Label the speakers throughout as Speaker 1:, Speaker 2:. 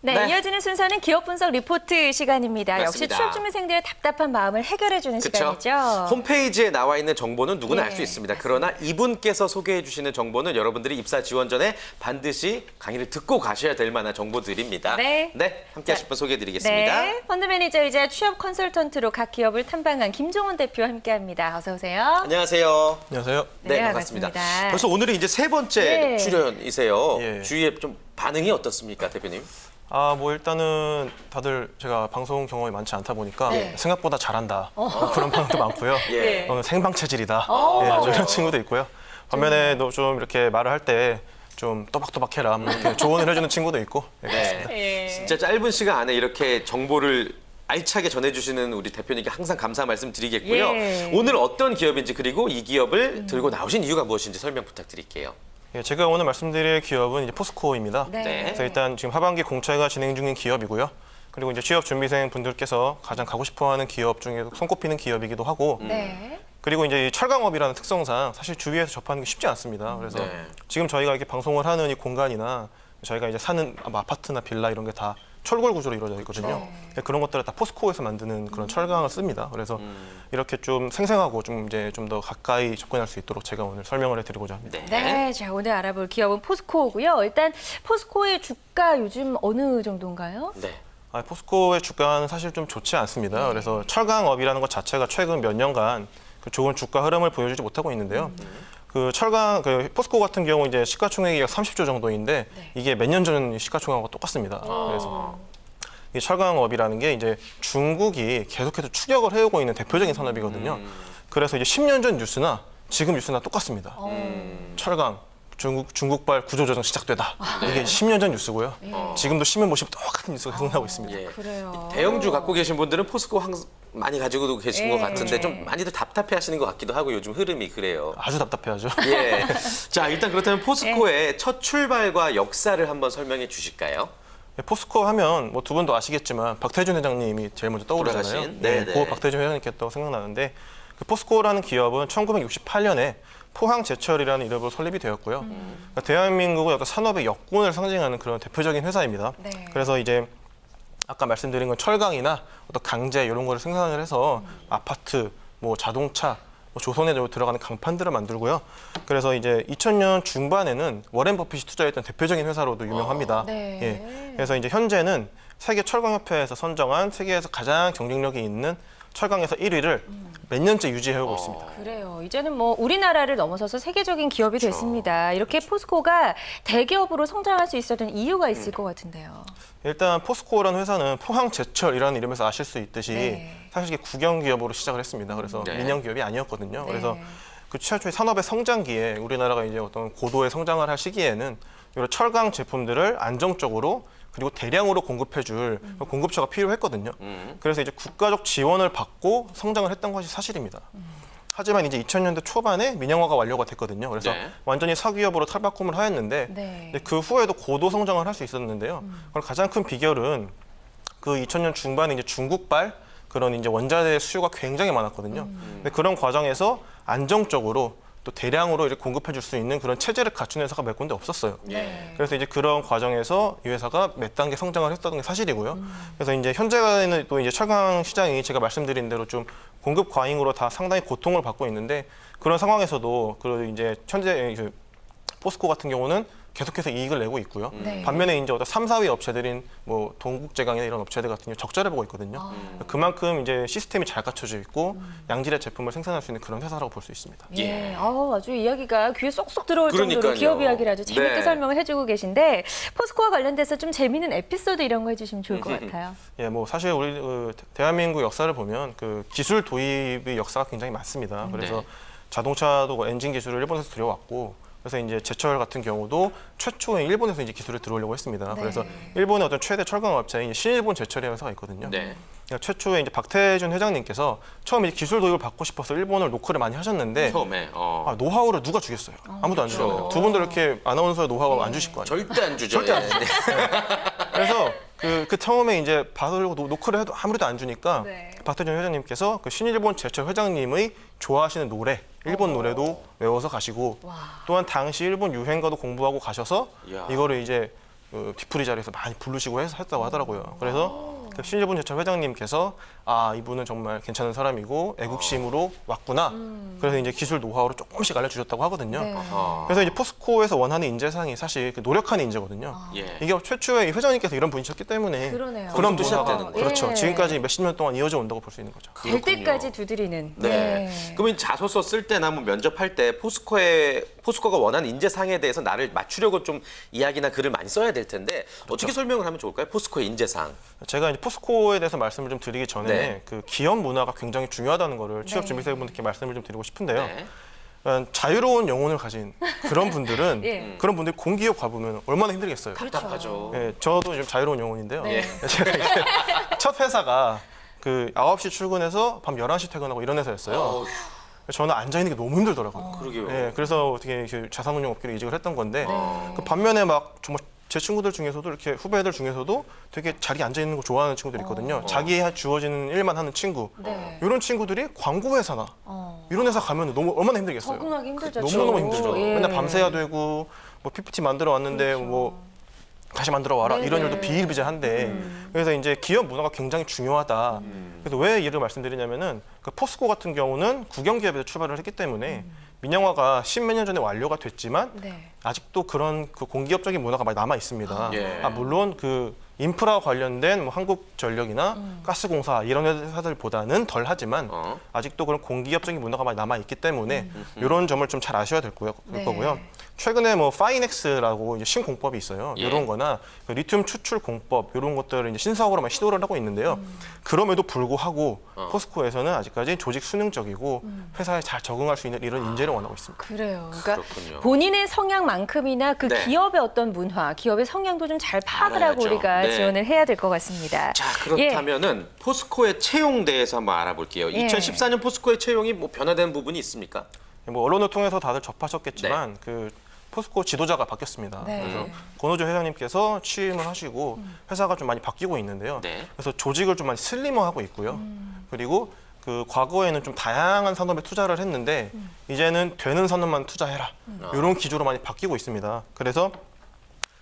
Speaker 1: 네, 이어지는 순서는 기업 분석 리포트 시간입니다.
Speaker 2: 맞습니다.
Speaker 1: 역시 취업준비생들의 답답한 마음을 해결해주는
Speaker 2: 그쵸?
Speaker 1: 시간이죠.
Speaker 2: 홈페이지에 나와 있는 정보는 누구나 알 수
Speaker 1: 네,
Speaker 2: 있습니다.
Speaker 1: 맞습니다.
Speaker 2: 그러나 이분께서 소개해 주시는 정보는 여러분들이 입사 지원 전에 반드시 강의를 듣고 가셔야 될 만한 정보들입니다.
Speaker 1: 네.
Speaker 2: 함께 하실 분 소개해 드리겠습니다.
Speaker 1: 네, 펀드 매니저이자 취업 컨설턴트로 각 기업을 탐방한 김종원 대표와 함께합니다. 어서 오세요.
Speaker 2: 안녕하세요.
Speaker 3: 안녕하세요.
Speaker 1: 네,
Speaker 2: 반갑습니다.
Speaker 1: 반갑습니다.
Speaker 2: 벌써 오늘이 이제 세 번째
Speaker 1: 네.
Speaker 2: 출연이세요.
Speaker 3: 예.
Speaker 2: 주위에 좀 반응이 어떻습니까, 대표님?
Speaker 3: 뭐 일단은 다들 제가 방송 경험이 많지 않다 보니까
Speaker 1: 네.
Speaker 3: 생각보다 잘한다. 그런 반응도 많고요.
Speaker 2: 예.
Speaker 3: 생방 체질이다. 아주 이런 친구도 있고요. 반면에 좀 이렇게 말을 할 때 좀 또박또박해라. 뭐 이렇게 조언을 해주는 친구도 있고. 네, 그렇습니다.
Speaker 1: 예.
Speaker 2: 진짜 짧은 시간 안에 이렇게 정보를 알차게 전해주시는 우리 대표님께 항상 감사 말씀 드리겠고요.
Speaker 1: 예.
Speaker 2: 오늘 어떤 기업인지 그리고 이 기업을 들고 나오신 이유가 무엇인지 설명 부탁드릴게요.
Speaker 3: 예, 제가 오늘 말씀드릴 기업은 이제 포스코입니다.
Speaker 1: 네.
Speaker 3: 그래서 일단 지금 하반기 공채가 진행 중인 기업이고요. 그리고 이제 취업 준비생 분들께서 가장 가고 싶어하는 기업 중에 손꼽히는 기업이기도 하고.
Speaker 1: 네.
Speaker 3: 그리고 이제 이 철강업이라는 특성상 사실 주위에서 접하는 게 쉽지 않습니다. 그래서
Speaker 2: 네.
Speaker 3: 지금 저희가 이렇게 방송을 하는 이 공간이나 저희가 이제 사는 아파트나 빌라 이런 게 다 철골 구조로 이루어져 있거든요. 그런 것들을 다 포스코에서 만드는 그런 철강을 씁니다. 그래서 이렇게 좀 생생하고 좀 이제 좀 더 가까이 접근할 수 있도록 제가 오늘 설명을 해드리고자 합니다.
Speaker 1: 네, 자 오늘 알아볼 기업은 포스코고요. 일단 포스코의 주가 요즘 어느 정도인가요?
Speaker 2: 네.
Speaker 3: 포스코의 주가는 사실 좀 좋지 않습니다. 그래서 철강업이라는 것 자체가 최근 몇 년간 그 좋은 주가 흐름을 보여주지 못하고 있는데요. 그 포스코 같은 경우 이제 시가총액이 약 30조 정도인데 이게 몇 년 전 시가총액하고 똑같습니다. 그래서 이 철강업이라는 게 이제 중국이 계속해서 추격을 해오고 있는 대표적인 산업이거든요. 그래서 이제 10년 전 뉴스나 지금 뉴스나 똑같습니다. 철강. 중국발 구조조정 시작되다. 이게 10년 전 뉴스고요. 지금도 신문 보시면 똑같은 뉴스가 계속 나오고 있습니다.
Speaker 2: 예.
Speaker 1: 그래요.
Speaker 2: 대형주 갖고 계신 분들은 포스코 많이 가지고 계신
Speaker 1: 예.
Speaker 2: 것 같은데 좀 많이들 답답해 하시는 것 같기도 하고 요즘 흐름이 그래요.
Speaker 3: 아주 답답해하죠.
Speaker 2: 예. 자, 일단 그렇다면 포스코의 첫 출발과 역사를 한번 설명해 주실까요?
Speaker 3: 포스코 하면 뭐 두 분도 아시겠지만 박태준 회장님이 제일 먼저 떠오르잖아요.
Speaker 2: 돌아가신? 네네.
Speaker 3: 그 박태준 회장님께 또 생각나는데 그 포스코라는 기업은 1968년에 포항제철이라는 이름으로 설립이 되었고요. 그러니까 대한민국의 어떤 산업의 역군을 상징하는 그런 대표적인 회사입니다.
Speaker 1: 네.
Speaker 3: 그래서 이제 아까 말씀드린 건 철강이나 어떤 강제 이런 거를 생산을 해서 아파트, 뭐 자동차, 뭐 조선에 들어가는 강판들을 만들고요. 그래서 이제 2000년 중반에는 워렌 버핏이 투자했던 대표적인 회사로도 유명합니다.
Speaker 1: 네.
Speaker 3: 예. 그래서 이제 현재는 세계 철강협회에서 선정한 세계에서 가장 경쟁력이 있는 철강에서 1위를 몇 년째 유지해오고 있습니다.
Speaker 1: 그래요. 이제는 뭐 우리나라를 넘어서서 세계적인 기업이 됐습니다. 이렇게 포스코가 대기업으로 성장할 수 있었던 이유가 있을 것 같은데요.
Speaker 3: 일단 포스코라는 회사는 포항제철이라는 이름에서 아실 수 있듯이
Speaker 1: 네.
Speaker 3: 사실 이게 국영기업으로 시작을 했습니다. 그래서
Speaker 2: 네.
Speaker 3: 민영기업이 아니었거든요.
Speaker 1: 네.
Speaker 3: 그래서 그 최초의 산업의 성장기에 우리나라가 이제 어떤 고도의 성장을 할 시기에는 이런 철강 제품들을 안정적으로 그리고 대량으로 공급해줄 공급처가 필요했거든요. 그래서 이제 국가적 지원을 받고 성장을 했던 것이 사실입니다. 하지만 이제 2000년대 초반에 민영화가 완료가 됐거든요. 그래서
Speaker 2: 네.
Speaker 3: 완전히 사기업으로 탈바꿈을 하였는데
Speaker 1: 네.
Speaker 3: 근데 그 후에도 고도 성장을 할 수 있었는데요. 그럼 가장 큰 비결은 그 2000년 중반에 이제 중국발 그런 이제 원자재 수요가 굉장히 많았거든요. 근데 그런 과정에서 안정적으로 또 대량으로 이렇게 공급해 줄 수 있는 그런 체제를 갖춘 회사가 몇 군데 없었어요.
Speaker 1: 네.
Speaker 3: 그래서 이제 그런 과정에서 이 회사가 몇 단계 성장을 했던 게 사실이고요. 그래서 이제 현재는 또 이제 철강 시장이 제가 말씀드린 대로 좀 공급 과잉으로 다 상당히 고통을 받고 있는데 그런 상황에서도 그 이제 현재 그 포스코 같은 경우는 계속해서 이익을 내고 있고요.
Speaker 1: 네.
Speaker 3: 반면에 이제 어떤 3, 4위 업체들인 뭐 동국제강이나 이런 업체들 같은 경우 적자를 보고 있거든요. 그만큼 이제 시스템이 잘 갖춰져 있고 양질의 제품을 생산할 수 있는 그런 회사라고 볼 수 있습니다.
Speaker 1: 예. 아주 이야기가 귀에 쏙쏙 들어올
Speaker 2: 그러니까요.
Speaker 1: 정도로 기업 이야기를 아주 재밌게
Speaker 2: 네.
Speaker 1: 설명을 해주고 계신데 포스코와 관련돼서 좀 재미있는 에피소드 이런 거 해주시면 좋을 것 같아요.
Speaker 3: 예, 뭐 사실 우리 대한민국 역사를 보면 그 기술 도입의 역사가 굉장히 많습니다. 그래서
Speaker 2: 네.
Speaker 3: 자동차도 뭐 엔진 기술을 일본에서 들여왔고, 그래서 이제 제철 같은 경우도 최초에 일본에서 이제 기술을 들어오려고 했습니다.
Speaker 1: 네.
Speaker 3: 그래서 일본의 어떤 최대 철강 업체인 신일본 제철이라는 회사가 있거든요.
Speaker 2: 네.
Speaker 3: 그러니까 최초에 이제 박태준 회장님께서 처음에 이제 기술 도입을 받고 싶어서 일본을 노크를 많이 하셨는데
Speaker 2: 처음에
Speaker 3: 노하우를 누가 주겠어요? 아무도 안
Speaker 2: 그렇죠.
Speaker 3: 주잖아요. 두 분들 이렇게 아나운서의 노하우 안 주실 거 아니에요?
Speaker 2: 절대 안 주죠.
Speaker 3: 절대 안
Speaker 2: 예.
Speaker 3: 주죠. 그래서 그 처음에 이제 받으려고 노크를 해도 아무래도 안 주니까
Speaker 1: 네.
Speaker 3: 박태준 회장님께서 그 신일본 제철 회장님의 좋아하시는 노래, 일본 노래도 외워서 가시고
Speaker 1: 와.
Speaker 3: 또한 당시 일본 유행가도 공부하고 가셔서
Speaker 2: 이야.
Speaker 3: 이거를 이제 그 뒤풀이 자리에서 많이 부르시고 했다고 하더라고요. 그래서 그 신일본 제철 회장님께서 아 이분은 정말 괜찮은 사람이고 애국심으로 왔구나. 그래서 이제 기술 노하우를 조금씩 알려주셨다고 하거든요.
Speaker 1: 네.
Speaker 3: 그래서 이제 포스코에서 원하는 인재상이 사실 그 노력하는 인재거든요.
Speaker 2: 예.
Speaker 3: 이게 최초에 이 회장님께서 이런 분이셨기 때문에
Speaker 1: 그러네요.
Speaker 3: 그런
Speaker 2: 거기서
Speaker 3: 문화가
Speaker 2: 시작되는 거죠.
Speaker 3: 그렇죠.
Speaker 1: 예.
Speaker 3: 지금까지 몇십 년 동안 이어져 온다고 볼 수 있는 거죠.
Speaker 1: 될 때까지 두드리는.
Speaker 2: 네. 그러면 자소서 쓸 때나 뭐 면접할 때 포스코가 원하는 인재상에 대해서 나를 맞추려고 좀 이야기나 글을 많이 써야 될 텐데 어떻게 설명을 하면 좋을까요? 포스코의 인재상.
Speaker 3: 제가 이제 포스코에 대해서 말씀을 좀 드리기 전에
Speaker 2: 네.
Speaker 3: 그 기업 문화가 굉장히 중요하다는 거를 취업 준비생분들께 말씀을 좀 드리고 싶은데요.
Speaker 2: 네.
Speaker 3: 자유로운 영혼을 가진 그런 분들은
Speaker 1: 예.
Speaker 3: 그런 분들이 공기업 가보면 얼마나 힘들겠어요.
Speaker 2: 답답하죠.
Speaker 3: 예, 저도 좀 자유로운 영혼인데요.
Speaker 1: 네.
Speaker 3: 제가 이제 첫 회사가 그 9시 출근해서 밤 11시 퇴근하고 이런 회사였어요.
Speaker 2: 어우,
Speaker 3: 저는 앉아 있는 게 너무 힘들더라고요.
Speaker 2: 그러게요.
Speaker 3: 예, 그래서 어떻게 그 자산운용 업계로 이직을 했던 건데
Speaker 1: 네.
Speaker 3: 그 반면에 막 정말 제 친구들 중에서도 이렇게 후배들 중에서도 되게 자리에 앉아 있는 거 좋아하는 친구들이 있거든요. 자기에 주어지는 일만 하는 친구.
Speaker 1: 네.
Speaker 3: 이런 친구들이 광고 회사나
Speaker 1: 어.
Speaker 3: 이런 회사 가면 너무 얼마나 힘들겠어요.
Speaker 1: 적응하기 힘들죠.
Speaker 3: 너무너무 힘들죠.
Speaker 1: 예.
Speaker 3: 맨날 밤새야 되고 뭐 PPT 만들어 왔는데 뭐 다시 만들어 와라
Speaker 1: 네네.
Speaker 3: 이런 일도 비일비재한데 그래서 이제 기업 문화가 굉장히 중요하다. 그래서 왜 이를 말씀드리냐면은 그 포스코 같은 경우는 국영기업에서 출발을 했기 때문에 민영화가 십몇 년 전에 완료가 됐지만
Speaker 1: 네.
Speaker 3: 아직도 그런 그 공기업적인 문화가 많이 남아 있습니다.
Speaker 2: 예.
Speaker 3: 물론 그 인프라 관련된 뭐 한국전력이나 가스공사 이런 회사들보다는 덜 하지만 아직도 그런 공기업적인 문화가 많이 남아 있기 때문에 이런 점을 좀 잘 아셔야 될
Speaker 1: 네.
Speaker 3: 거고요. 최근에 뭐 파이넥스라고 이제 신공법이 있어요.
Speaker 2: 예.
Speaker 3: 이런 거나 그 리튬 추출 공법 이런 것들을 이제 신사업으로 많이 시도를 하고 있는데요. 그럼에도 불구하고 포스코에서는 아직까지 조직 수능적이고 회사에 잘 적응할 수 있는 이런 인재를 원하고 있습니다.
Speaker 1: 그래요. 그러니까
Speaker 2: 그렇군요.
Speaker 1: 본인의 성향만큼이나 그
Speaker 2: 네.
Speaker 1: 기업의 어떤 문화, 기업의 성향도 좀 잘 파악을 하고
Speaker 2: 알아야죠.
Speaker 1: 우리가
Speaker 2: 네.
Speaker 1: 지원을 해야 될 것 같습니다.
Speaker 2: 자, 그렇다면은 포스코의 채용 대해서 한번 알아볼게요.
Speaker 1: 예.
Speaker 2: 2014년 포스코의 채용이 뭐 변화된 부분이 있습니까?
Speaker 3: 뭐 언론을 통해서 다들 접하셨겠지만 그 포스코 지도자가 바뀌었습니다.
Speaker 1: 네.
Speaker 3: 그래서 권호조 회장님께서 취임을 하시고 회사가 좀 많이 바뀌고 있는데요.
Speaker 2: 네.
Speaker 3: 그래서 조직을 좀 많이 슬림화하고 있고요. 그리고 그 과거에는 좀 다양한 산업에 투자를 했는데 이제는 되는 산업만 투자해라. 이런 기조로 많이 바뀌고 있습니다. 그래서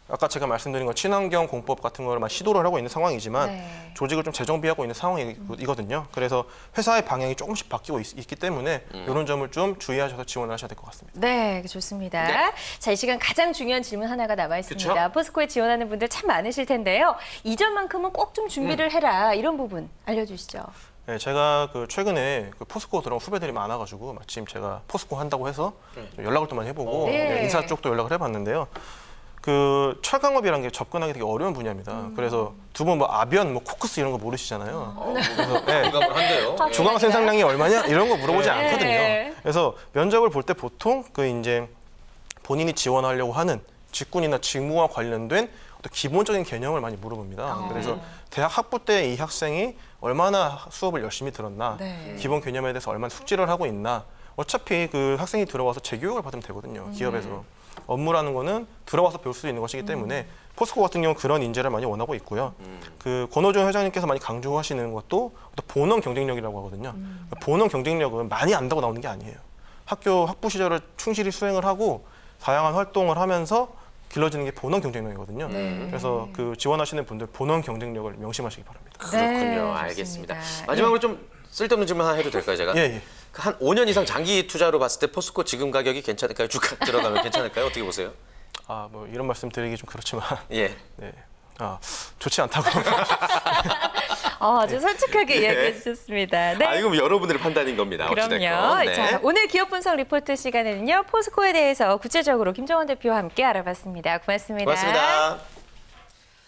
Speaker 3: 아까 제가 말씀드린 건 친환경 공법 같은 걸 많이 시도를 하고 있는 상황이지만
Speaker 1: 네.
Speaker 3: 조직을 좀 재정비하고 있는 상황이거든요. 그래서 회사의 방향이 조금씩 바뀌고 있기 때문에 이런 점을 좀 주의하셔서 지원을 하셔야 될 것 같습니다.
Speaker 1: 네, 좋습니다.
Speaker 2: 네.
Speaker 1: 자, 이 시간 가장 중요한 질문 하나가 남아 있습니다.
Speaker 2: 그쵸?
Speaker 1: 포스코에 지원하는 분들 참 많으실 텐데요. 이전만큼은 꼭 좀 준비를 해라. 이런 부분 알려주시죠.
Speaker 3: 네, 제가 그 최근에 그 포스코 들어온 후배들이 많아가지고 마침 제가 포스코 한다고 해서 좀 연락을 또 많이 해보고
Speaker 1: 네.
Speaker 3: 인사 쪽도 연락을 해봤는데요. 그 철강업이라는 게 접근하기 되게 어려운 분야입니다. 그래서 두 분 뭐 아변, 뭐 코크스 이런 거 모르시잖아요. 그래서 네,
Speaker 2: 공감을 한대요.
Speaker 3: 주강 생산량이 얼마냐 이런 거 물어보지
Speaker 1: 네.
Speaker 3: 않거든요. 그래서 면접을 볼 때 보통 그 이제 본인이 지원하려고 하는 직군이나 직무와 관련된 어떤 기본적인 개념을 많이 물어봅니다. 그래서 대학 학부 때 이 학생이 얼마나 수업을 열심히 들었나,
Speaker 1: 네.
Speaker 3: 기본 개념에 대해서 얼마나 숙지를 하고 있나. 어차피 그 학생이 들어와서 재교육을 받으면 되거든요. 기업에서. 업무라는 거는 들어와서 배울 수 있는 것이기 때문에 포스코 같은 경우는 그런 인재를 많이 원하고 있고요. 그 권호준 회장님께서 많이 강조하시는 것도 어떤 본원 경쟁력이라고 하거든요. 본원 경쟁력은 많이 안다고 나오는 게 아니에요. 학교 학부 시절을 충실히 수행을 하고 다양한 활동을 하면서 길러지는 게 본원 경쟁력이거든요. 그래서 그 지원하시는 분들 본원 경쟁력을 명심하시기 바랍니다.
Speaker 2: 그렇군요.
Speaker 1: 네,
Speaker 2: 알겠습니다.
Speaker 1: 좋습니다.
Speaker 2: 마지막으로 좀 쓸데없는 질문 하나 해도 될까요, 제가?
Speaker 3: 예, 예.
Speaker 2: 한 5년 이상 장기 투자로 봤을 때 포스코 지금 가격이 괜찮을까요? 주가 들어가면 괜찮을까요? 어떻게 보세요?
Speaker 3: 아, 뭐 이런 말씀 드리기 좀 그렇지만
Speaker 2: 예.
Speaker 3: 네. 아, 좋지 않다고.
Speaker 1: 아주 솔직하게 이야기해 주셨습니다. 네.
Speaker 2: 아, 이거 뭐 여러분들의 판단인 겁니다.
Speaker 1: 그럼요.
Speaker 2: 어찌됐건. 네.
Speaker 1: 자, 오늘 기업 분석 리포트 시간에는요. 포스코에 대해서 구체적으로 김정원 대표와 함께 알아봤습니다. 고맙습니다.
Speaker 2: 고맙습니다.